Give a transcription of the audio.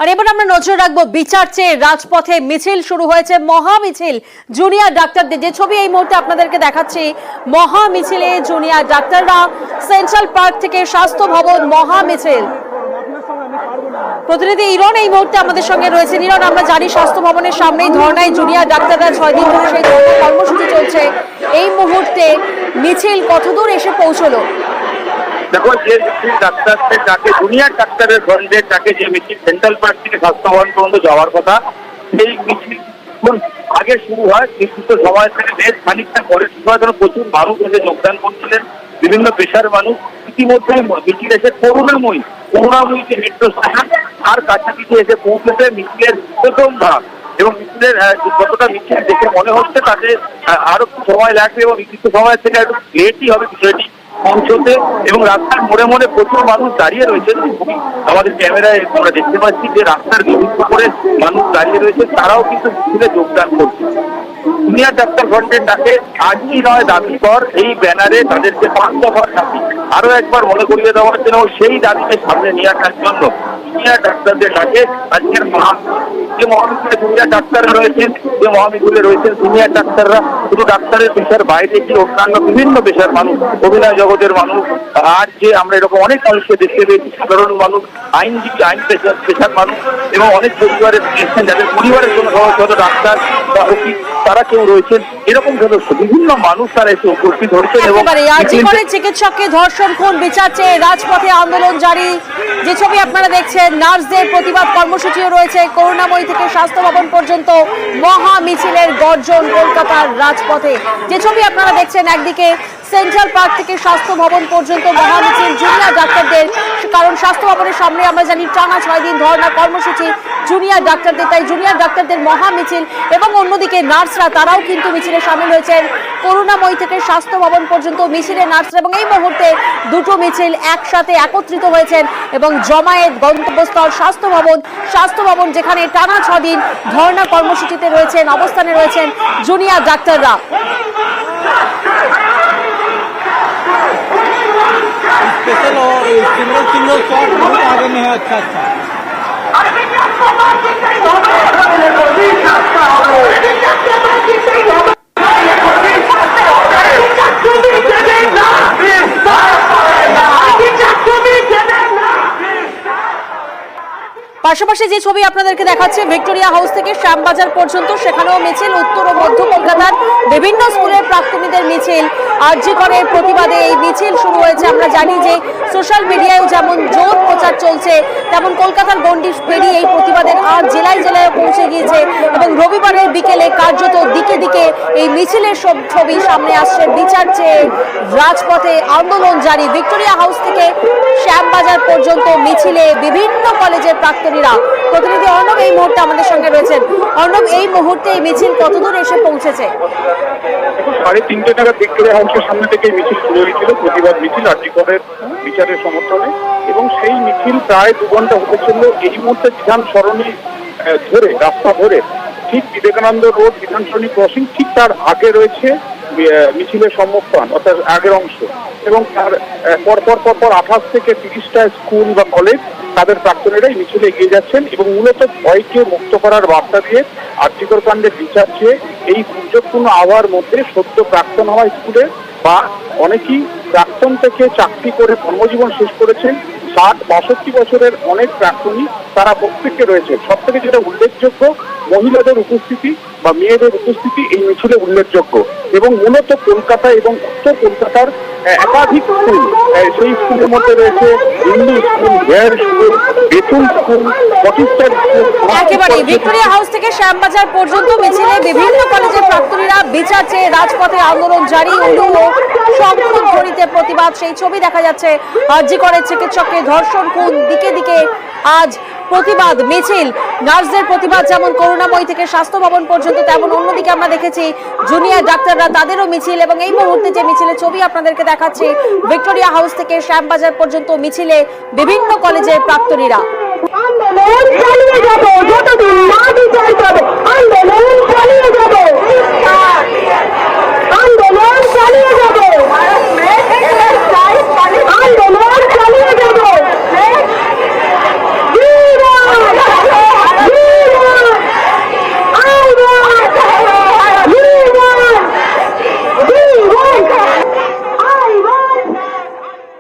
আর এবার আমরা নজর রাখবো বিচার চেয়ে রাজপথে মিছিল শুরু হয়েছে, মহা মিছিল জুনিয়র ডাক্তারদের। যে ছবি এই মুহূর্তে আপনাদেরকে দেখাচ্ছি, মহা মিছিলে জুনিয়র ডাক্তাররা সেন্ট্রাল পার্ক থেকে স্বাস্থ্য ভবন মহা মিছিল। প্রতিনিধি ইরন এই মুহূর্তে আমাদের সঙ্গে রয়েছে। ইরন, আমরা জানি স্বাস্থ্য ভবনের সামনেই ধর্নায় জুনিয়র ডাক্তাররা 6 দিন ধরে সেই কর্মসূচি চলছে। এই মুহূর্তে মিছিল কতদূর এসে পৌঁছলো? দেখো, যে মিছিল ডাক্তারদের ডাকে, জুনিয়র ডাক্তারের ফ্রন্টের ডাকে যে মিছিল সেন্ট্রাল পার্ক থেকে স্বাস্থ্য ভবন পর্যন্ত যাওয়ার কথা, সেই মিছিল আগে শুরু হয়। নির্দিষ্ট সময় থেকে বেশ খানিকটা পরে শুরু হয়। প্রচুর মানুষ এসে যোগদান করছিলেন, বিভিন্ন পেশার মানুষ। ইতিমধ্যে মিছিল এসে করুণাময়ী যে মেট্রো স্টেশন তার কাছাকাছি এসে পৌঁছেছে মিছিলের প্রথম ভাগ। এবং মিছিলের যতটা মিছিল দেখে মনে হচ্ছে তাতে আরো একটু সময় লাগবে এবং নির্দিষ্ট সময় থেকে একটু লেটই হবে বিষয়টি পৌঁছতে। এবং রাস্তার মোড়ে মোড়ে প্রচুর মানুষ দাঁড়িয়ে রয়েছেন। আমাদের ক্যামেরায় আমরা দেখতে পাচ্ছি যে রাস্তার বিভিন্ন করে মানুষ দাঁড়িয়ে রয়েছে, তারাও কিন্তু মিছিলে যোগদান করছে। জুনিয়র ডাক্তার ফ্রন্টের ডাকে আজই নয় দাবি কর, এই ব্যানারে তাদেরকে 5 দফার দাবি আরো একবার মনে করিয়ে দেওয়ার জন্য, সেই দাবিকে সামনে নিয়ে আসার জন্য জুনিয়র ডাক্তারদের ডাকে আজকের যে মহামিছিলে জুনিয়র ডাক্তাররা রয়েছেন, যে মহামিছিলে রয়েছেন জুনিয়র ডাক্তাররা শুধু ডাক্তারের পেশার বাইরে কি অন্যান্য বিভিন্ন পেশার মানুষ, অভিনয় জগতের মানুষ, আর যে আমরা এরকম অনেক মানুষকে দেখতে পেয়েছি, সাধারণ মানুষ, আইনজীবী, আইন পেশার মানুষ এবং অনেক পরিবারের পেয়েছেন যাদের পরিবারের জন্য সহজ ডাক্তার বা উকিল তারা কেউ রয়েছেন, এরকম সদস্য বিভিন্ন মানুষ তারা এসে উপস্থিত হয়েছেন। এবং চিকিৎসককে ধর্ষণ খুন বিচার চেয়ে রাজপথে আন্দোলন জারি। যে ছবি আপনারা দেখছেন, নার্সদের প্রতিবাদ কর্মসূচিও রয়েছে। করুণাময়ী থেকে স্বাস্থ্য ভবন পর্যন্ত মহা মিছিলের গর্জন কলকাতার রাজপথে। যে ছবি আপনারা দেখছেন, একদিকে সেন্ট্রাল পার্ক থেকে স্বাস্থ্য ভবন পর্যন্ত মহা মিছিল জুনিয়র ডাক্তারদের, কারণ স্বাস্থ্য ভবনের সামনে আমরা জানি টানা 6 দিন ধর্ণা কর্মসূচি জুনিয়র ডাক্তারদের, তাই জুনিয়র ডাক্তারদের মহা মিছিল। এবং অন্যদিকে নার্সরা তারাও কিন্তু মিছিলে সামিল হয়েছেন। করুণাময়ী থেকে স্বাস্থ্য ভবন পর্যন্ত মিছিলে নার্সরা, এবং এই মুহূর্তে দুটো মিছিল একসাথে একত্রিত হয়েছেন এবং জমায়েত গন্তব্যস্থল স্বাস্থ্য ভবন যেখানে টানা 6 দিন ধর্ণা কর্মসূচিতে রয়েছেন, অবস্থানে রয়েছেন জুনিয়র ডাক্তাররা। स्पेशल और सिंगल शॉट बहुत आगे में है। अच्छा পাশাপাশি যে ছবি আপনাদেরকে দেখাচ্ছে ভিক্টোরিয়া হাউস থেকে শ্যামবাজার পর্যন্ত, সেখানেও মিছিল। উত্তর ও মধ্য কলকাতার বিভিন্ন স্কুলের প্রাক্তনীদের মিছিল। আরজি করের প্রতিবাদে এই মিছিল শুরু হয়েছে। আমরা জানি যে সোশ্যাল মিডিয়ায় যেমন জোর প্রচার চলছে, তেমন কলকাতার গণ্ডি পেরিয়ে এই প্রতিবাদের আজ জেলায় জেলায় পৌঁছে গিয়েছে এবং রবিবারের বিকেলে কার্যত দিকে দিকে এই মিছিলের সব ছবি সামনে আসছে। বিচার চেয়ে রাজপথে আন্দোলন জারি। ভিক্টোরিয়া হাউস থেকে শ্যামবাজার পর্যন্ত মিছিলে বিভিন্ন কলেজের প্রাক্তনীরা। প্রতিনিধি অর্ণব এই মুহূর্তে আমাদের সঙ্গে রয়েছেন। অর্ণব, এই মুহূর্তে এই মিছিল কতদূর এসে পৌঁছেছে? 3:30 নাগাদ ভিক্টোরিয়া হাউসের সামনে থেকে মিছিল শুরু হয়েছিল, প্রতিবাদ মিছিল আরজি করের বিচারের সমর্থনে। এবং সেই মিছিল প্রায় 2 ঘন্টা হতেছিল। এই মুহূর্তে বিধান সরণি ধরে, রাস্তা ধরে ঠিক বিবেকানন্দ রোড বিধান সরণি ক্রসিং, ঠিক তার আগে রয়েছে মিছিলের সম্মুখপান, অর্থাৎ আগের অংশ। এবং তার পরপর 28 থেকে 30টা স্কুল বা কলেজ তাদের প্রাক্তনীরাই মিছিলে এগিয়ে যাচ্ছেন এবং মূলত ভয়কে মুক্ত করার বার্তা দিয়ে আরজি কর কাণ্ডের বিচার চেয়ে এই দুর্যোগপূর্ণ আবহাওয়ার মধ্যে সদ্য প্রাক্তন হওয়া স্কুলে বা অনেকেই প্রাক্তন থেকে চাকরি করে কর্মজীবন শেষ করেছেন 60-62 বছরের অনেক প্রাক্তনী, তারা প্রত্যেকে রয়েছে। সব থেকে যেটা উল্লেখযোগ্য, মহিলাদের উপস্থিতি বা মেয়েদের উপস্থিতি এই মিছিলে উল্লেখযোগ্য। এবং মূলত কলকাতা এবং উত্তর কলকাতার একাধিক স্কুল, সেই স্কুলের মধ্যে রয়েছে Hindu School, Hare School, Bethune School, প্রতিষ্ঠান স্কুল। একেবারে ভিক্টোরিয়া হাউস থেকে শ্যামবাজার পর্যন্ত মিছিলে বিভিন্ন কলেজের প্রাক্তনীরা বিচার চেয়ে রাজপথে আন্দোলন জারি। শঙ্খধ্বনিতে প্রতিবাদ, সেই ছবি দেখা যাচ্ছে। আরজি করের চিকিৎসককে ধর্ষণ খুন, দিকে দিকে আজ প্রতিবাদ মিছিল। নার্সদের প্রতিবাদ যেমন করুণাময়ী থেকে স্বাস্থ্য ভবন পর্যন্ত, তেমন অন্যদিকে আমরা দেখেছি জুনিয়র ডাক্তাররা, তাদেরও মিছিল। এবং এই মুহূর্তে যে মিছিলের ছবি আপনাদেরকে দেখাচ্ছি, ভিক্টোরিয়া হাউস থেকে শ্যামবাজার পর্যন্ত মিছিলে বিভিন্ন কলেজের প্রাক্তনীরা।